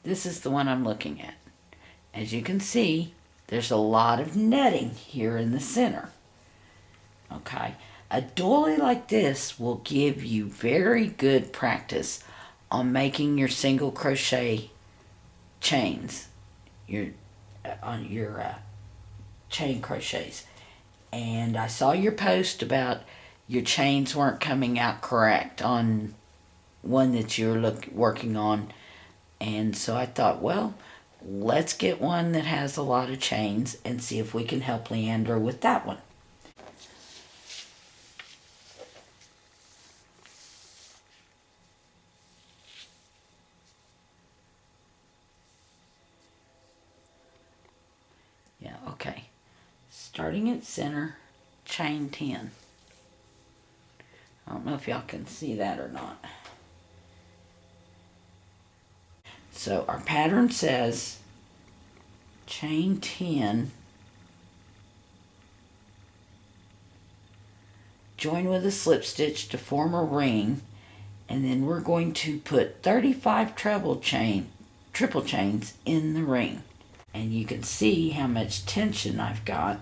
This is the one I'm looking at. As you can see, there's a lot of netting here in the center. Okay, a doily like this will give you very good practice on making your single crochet chains, on your chain crochets. And I saw your post about your chains weren't coming out correct on one that you're working on, and so I thought, well, let's get one that has a lot of chains and see if we can help Leandra with that one. Yeah, okay. Starting at center, chain 10. I don't know if y'all can see that or not. So our pattern says chain 10, join with a slip stitch to form a ring, and then we're going to put 35 triple chains in the ring. And you can see how much tension I've got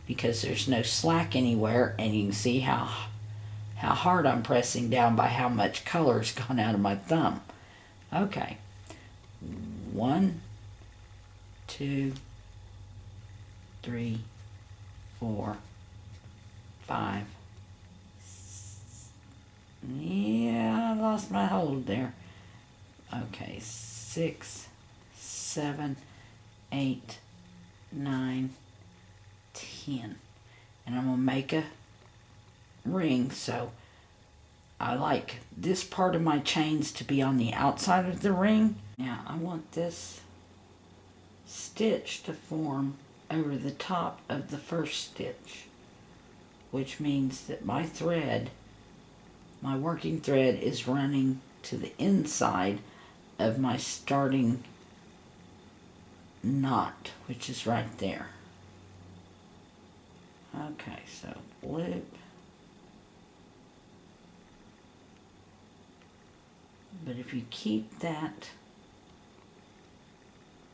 because there's no slack anywhere, and you can see how hard I'm pressing down by how much color's gone out of my thumb. Okay. 1, 2, 3, 4, 5. Yeah, I lost my hold there. Okay, 6, 7, 8, 9, 10. And I'm going to make a ring, so I like this part of my chains to be on the outside of the ring. Now I want this stitch to form over the top of the first stitch, which means that my thread, my working thread, is running to the inside of my starting knot, which is right there. Okay, so loop, but if you keep that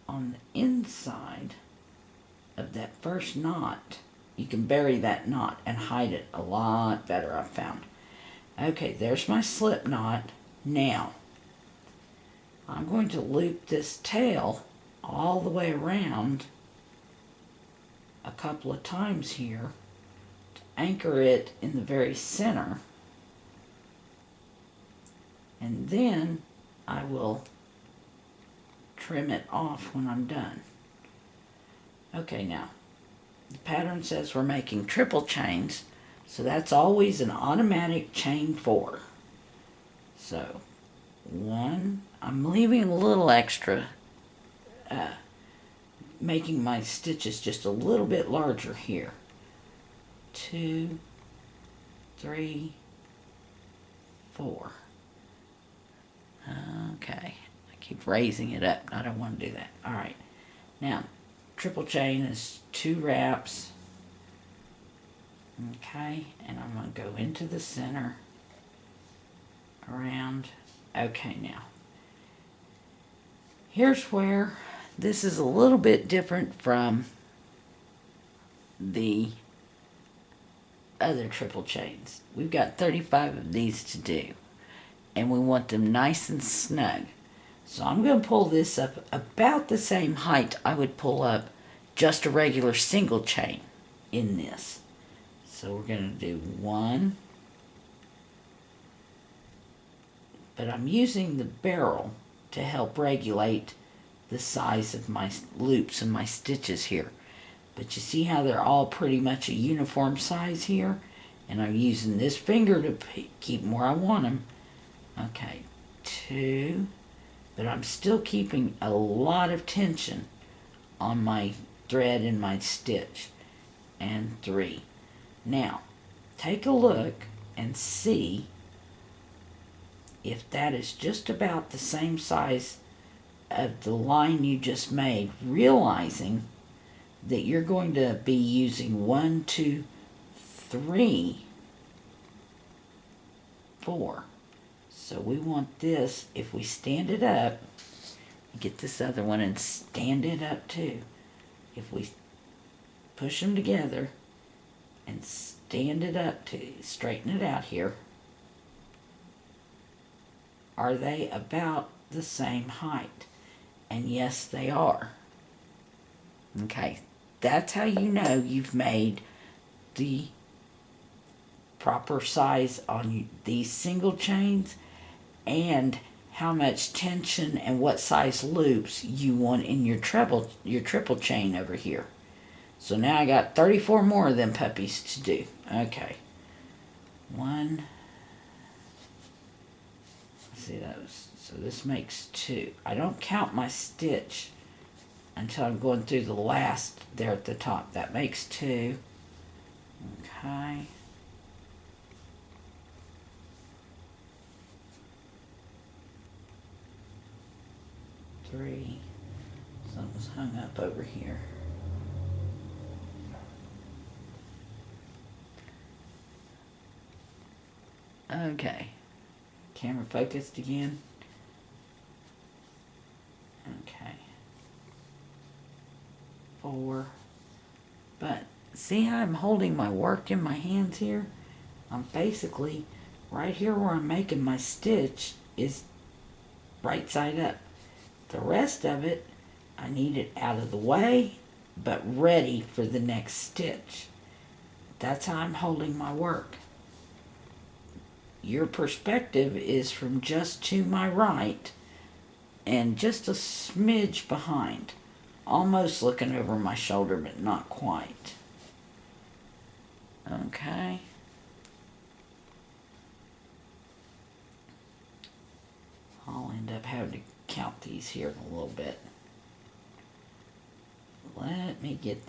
on the inside of that first knot, you can bury that knot and hide it a lot better, I've found. Okay, there's my slip knot. Now I'm going to loop this tail all the way around a couple of times here to anchor it in the very center, and then I will trim it off when I'm done. Okay, now the pattern says we're making triple chains, so that's always an automatic chain 4. So 1, I'm leaving a little extra, making my stitches just a little bit larger here. 2, 3, 4. Okay, I keep raising it up. I don't want to do that. All right, now triple chain is 2 wraps. Okay, and I'm going to go into the center, around. Okay, now here's where this is a little bit different from the other triple chains. We've got 35 of these to do, and we want them nice and snug. So I'm going to pull this up about the same height I would pull up just a regular single chain in this. So we're going to do 1, but I'm using the barrel to help regulate the size of my loops and my stitches here. But you see how they're all pretty much a uniform size here, and I'm using this finger to keep them where I want them. Okay, 2, but I'm still keeping a lot of tension on my thread and my stitch, and 3. Now take a look and see if that is just about the same size of the line you just made, realizing that you're going to be using 1, 2, 3, 4. So we want this, if we stand it up, Get this other one and stand it up too. If we push them together and stand it up to straighten it out here, are they about the same height? And yes, they are. Okay, that's how you know you've made the proper size on these single chains, and how much tension and what size loops you want in your triple chain over here. So now I got 34 more of them puppies to do. Okay. One. Let's see those. So this makes 2. I don't count my stitch until I'm going through the last there at the top. That makes 2. Okay. Three. Something's hung up over here. Okay. Camera focused again. Okay. 4. But see how I'm holding my work in my hands here? I'm basically right here where I'm making my stitch is right side up. The rest of it, I need it out of the way, but ready for the next stitch. That's how I'm holding my work. Your perspective is from just to my right and just a smidge behind. Almost looking over my shoulder, but not quite. Okay. I'll end up having to count these here in a little bit. Let me get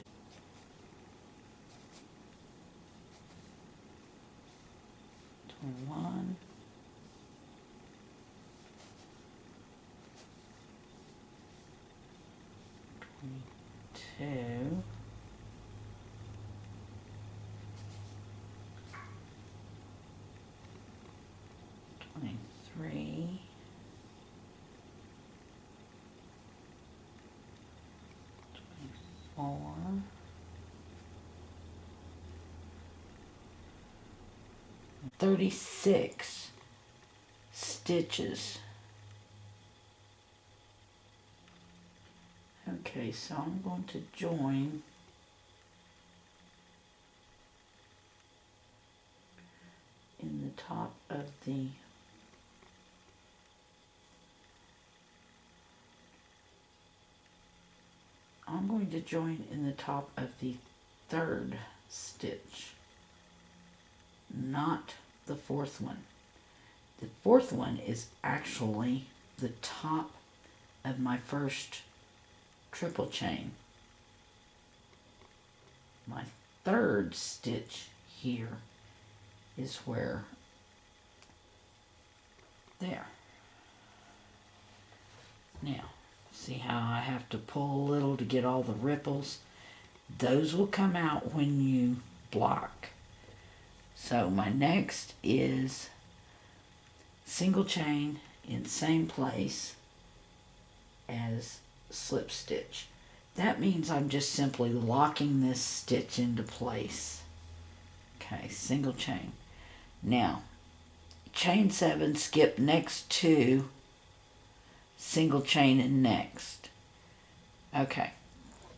21, 22, 23, 24, 36 stitches. Okay, so I'm going to join in the top of the third stitch, not the fourth one. The fourth one is actually the top of my first triple chain. My third stitch here is where, there. Now, see how I have to pull a little to get all the ripples? Those will come out when you block. So my next is single chain in same place as slip stitch. That means I'm just simply locking this stitch into place. Okay, single chain. Now, chain 7, skip next to single chain and next. Okay,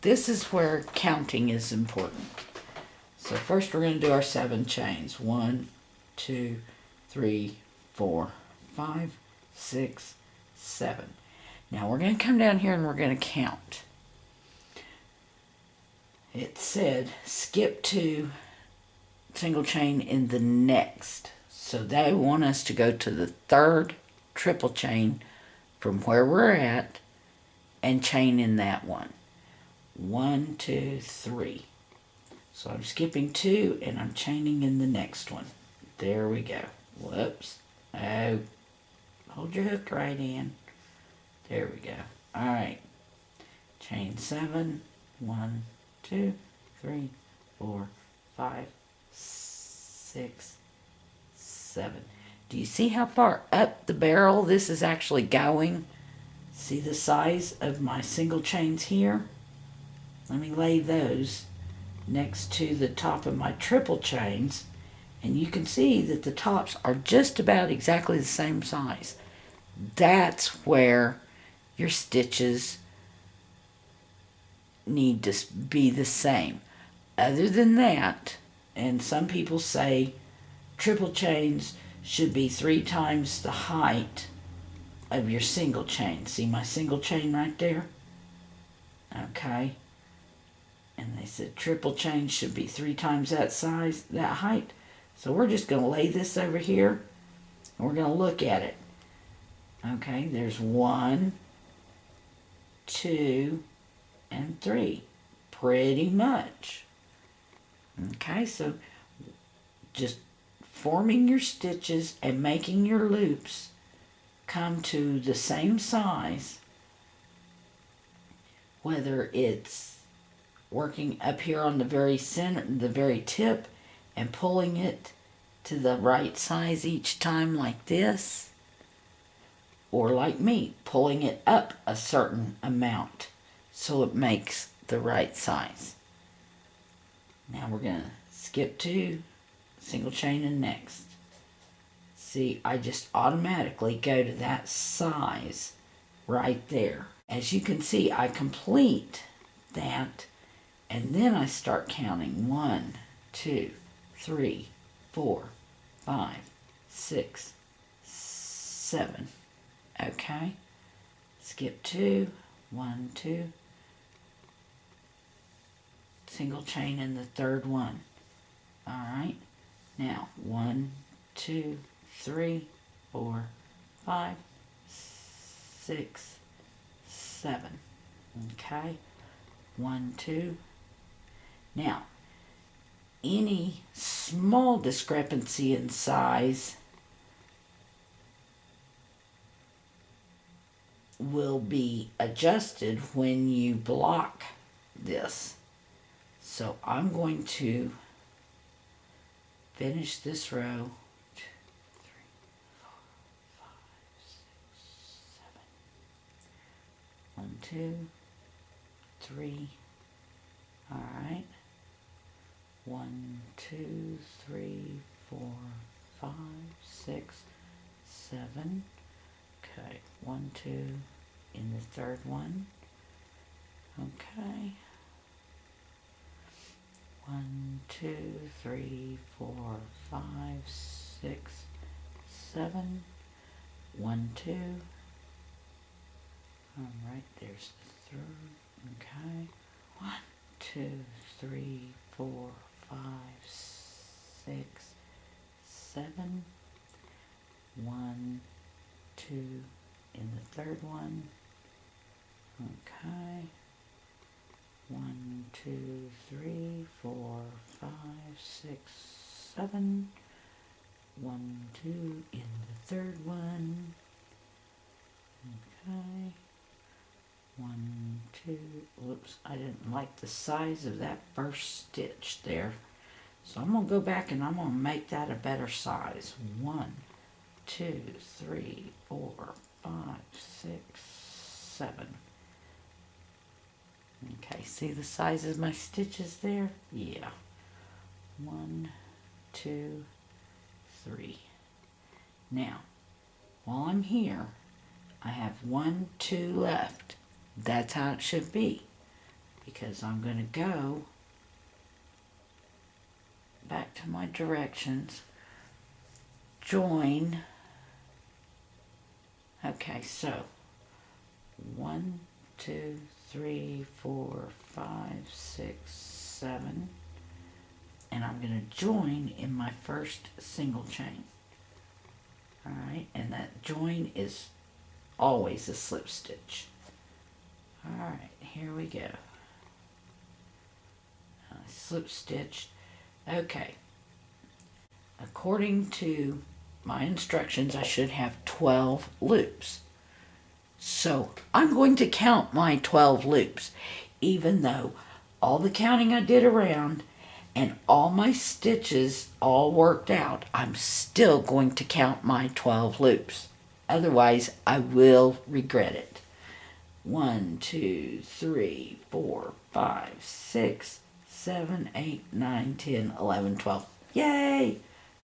this is where counting is important. So first we're going to do our 7 chains. 1, 2, 3, 4, 5, 6, 7. Now we're going to come down here and we're going to count. It said skip to single chain in the next. So they want us to go to the third triple chain from where we're at and chain in that one. 1, 2, 3. So I'm skipping 2 and I'm chaining in the next one. There we go. Whoops. Oh. Hold your hook right in. There we go. Alright. Chain 7. 1, 2, 3, 4, 5, 6, 7. Do you see how far up the barrel this is actually going? See the size of my single chains here? Let me lay those next to the top of my triple chains, and you can see that the tops are just about exactly the same size. That's where your stitches need to be the same. Other than that, and some people say triple chains should be 3 times the height of your single chain. See my single chain right there? Okay. And they said triple chain should be 3 times that size, that height. So we're just going to lay this over here and we're going to look at it. Okay, there's 1, 2, and 3. Pretty much. Okay, so just forming your stitches and making your loops come to the same size, whether it's working up here on the very center, the very tip, and pulling it to the right size each time like this, or like me, pulling it up a certain amount so it makes the right size. Now we're going to skip to single chain and next. See, I just automatically go to that size right there. As you can see, I complete that, and then I start counting 1, 2, 3, 4, 5, 6, 7. Okay, skip 2, 1, 2, single chain in the third one. All right, now 1, 2, 3, 4, 5, 6, 7. Okay, 1, 2. Now, any small discrepancy in size will be adjusted when you block this. So I'm going to finish this row. 2, 3, 4, 5, 6, 7. 1, 2, 3. All right. 1, 2, 3, 4, 5, 6, 7. Okay, 1, 2 in the third one. Okay. 1, 2, 3, 4, 5, 6, 7. 1, 2. All right, there's the third. Okay. 1, 2, 3, 4, 5, 6, 7. 1, 2 in the third one. Okay. 1, 2, 3, 4, 5, 6, 7. 1, 2 in the third one. Okay. 1, 2. Whoops, I didn't like the size of that first stitch there. So I'm going to go back and I'm going to make that a better size. 1, 2, 3, 4, 5, 6, 7. Okay, see the size of my stitches there? Yeah. 1, 2, 3. Now, while I'm here, I have 1, 2 left. That's how it should be, because I'm going to go back to my directions, join. Okay, so 1, 2, 3, 4, 5, 6, 7, and I'm going to join in my first single chain. All right, and that join is always a slip stitch. All right, here we go. Slip stitched. Okay. According to my instructions, I should have 12 loops. So I'm going to count my 12 loops, even though all the counting I did around and all my stitches all worked out, I'm still going to count my 12 loops. Otherwise, I will regret it. 1, 2, 3, 4, 5, 6, 7, 8, 9, 10, 11, 12. Yay!